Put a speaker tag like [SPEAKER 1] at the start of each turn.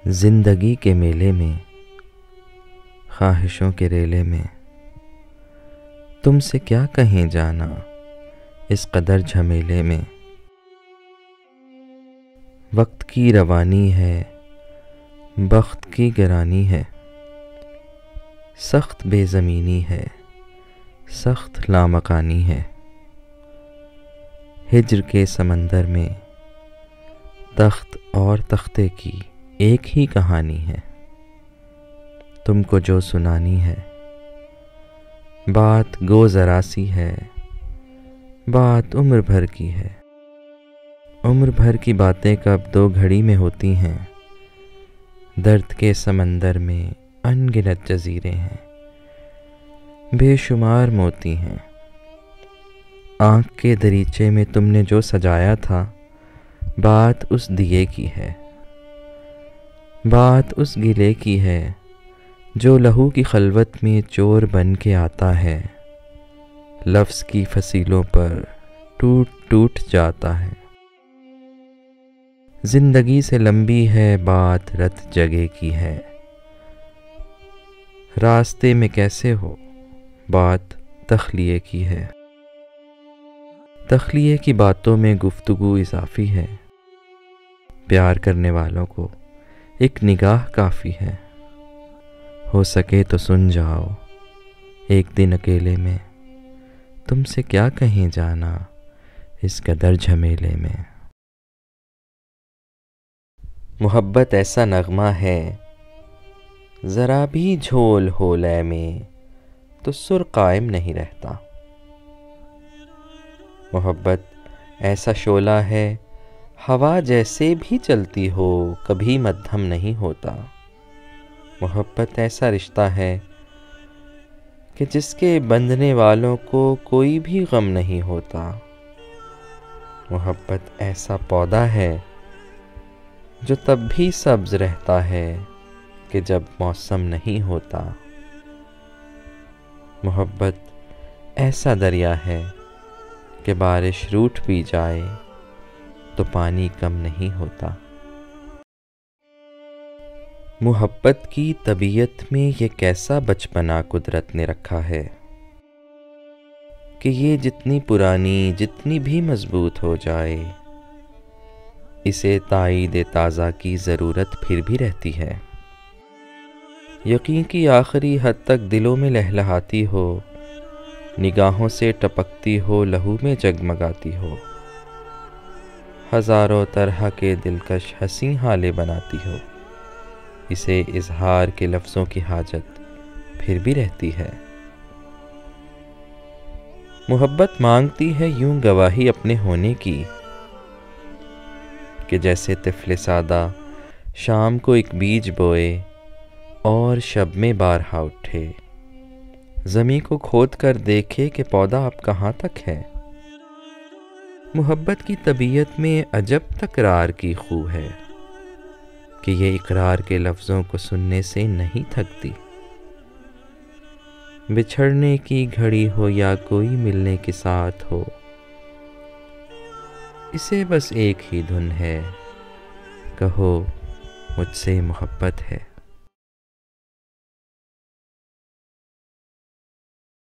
[SPEAKER 1] जिंदगी के मेले में, ख्वाहिशों के रेले में, तुमसे क्या कहें जाना इस कदर झमेले में। वक्त की रवानी है, बख्त की गिरानी है, सख्त बेज़मीनी है, सख्त लामकानी है। हिज्र के समंदर में तख्त और तख्ते की एक ही कहानी है। तुमको जो सुनानी है, बात गो ज़रा सी है, बात उम्र भर की है। उम्र भर की बातें कब दो घड़ी में होती हैं। दर्द के समंदर में अनगिनत जज़ीरे हैं, बेशुमार मोती हैं। आँख के दरीचे में तुमने जो सजाया था, बात उस दिए की है। बात उस गिले की है जो लहू की खलवत में चोर बन के आता है। लफ्ज़ की फसीलों पर टूट टूट जाता है। जिंदगी से लंबी है बात रत जगह की है। रास्ते में कैसे हो, बात तख्लिये की है। तख्लिये की बातों में गुफ्तगू इज़ाफ़ी है। प्यार करने वालों को एक निगाह काफ़ी है। हो सके तो सुन जाओ एक दिन अकेले में, तुमसे क्या कहें जाना इस कदर झमेले में। मोहब्बत ऐसा नगमा है, ज़रा भी झोल हो लय में तो सुर कायम नहीं रहता। मोहब्बत ऐसा शोला है, हवा जैसे भी चलती हो कभी मद्धम नहीं होता। मोहब्बत ऐसा रिश्ता है कि जिसके बंधने वालों को कोई भी गम नहीं होता। मोहब्बत ऐसा पौधा है जो तब भी सब्ज़ रहता है कि जब मौसम नहीं होता। मोहब्बत ऐसा दरिया है कि बारिश रूठ भी जाए तो पानी कम नहीं होता। मोहब्बत की तबीयत में ये कैसा बचपना कुदरत ने रखा है कि ये जितनी पुरानी जितनी भी मजबूत हो जाए, इसे ताईद ताज़ा की ज़रूरत फिर भी रहती है। यकीन की आखिरी हद तक दिलों में लहलहाती हो, निगाहों से टपकती हो, लहू में जगमगाती हो। हज़ारों तरह के दिलकश हंसी हाले बनाती हो। इसे इजहार के लफ्ज़ों की हाजत फिर भी रहती है। मोहब्बत मांगती है यूं गवाही अपने होने की कि जैसे तिफ़्ले सादा शाम को एक बीज बोए और शब में बारहा उठे। ज़मीं को खोद कर देखे कि पौधा अब कहाँ तक है। मोहब्बत की तबीयत में अजब तकरार की खू है कि ये इकरार के लफ्ज़ों को सुनने से नहीं थकती। बिछड़ने की घड़ी हो या कोई मिलने के साथ हो, इसे बस एक ही धुन है, कहो मुझसे मोहब्बत है।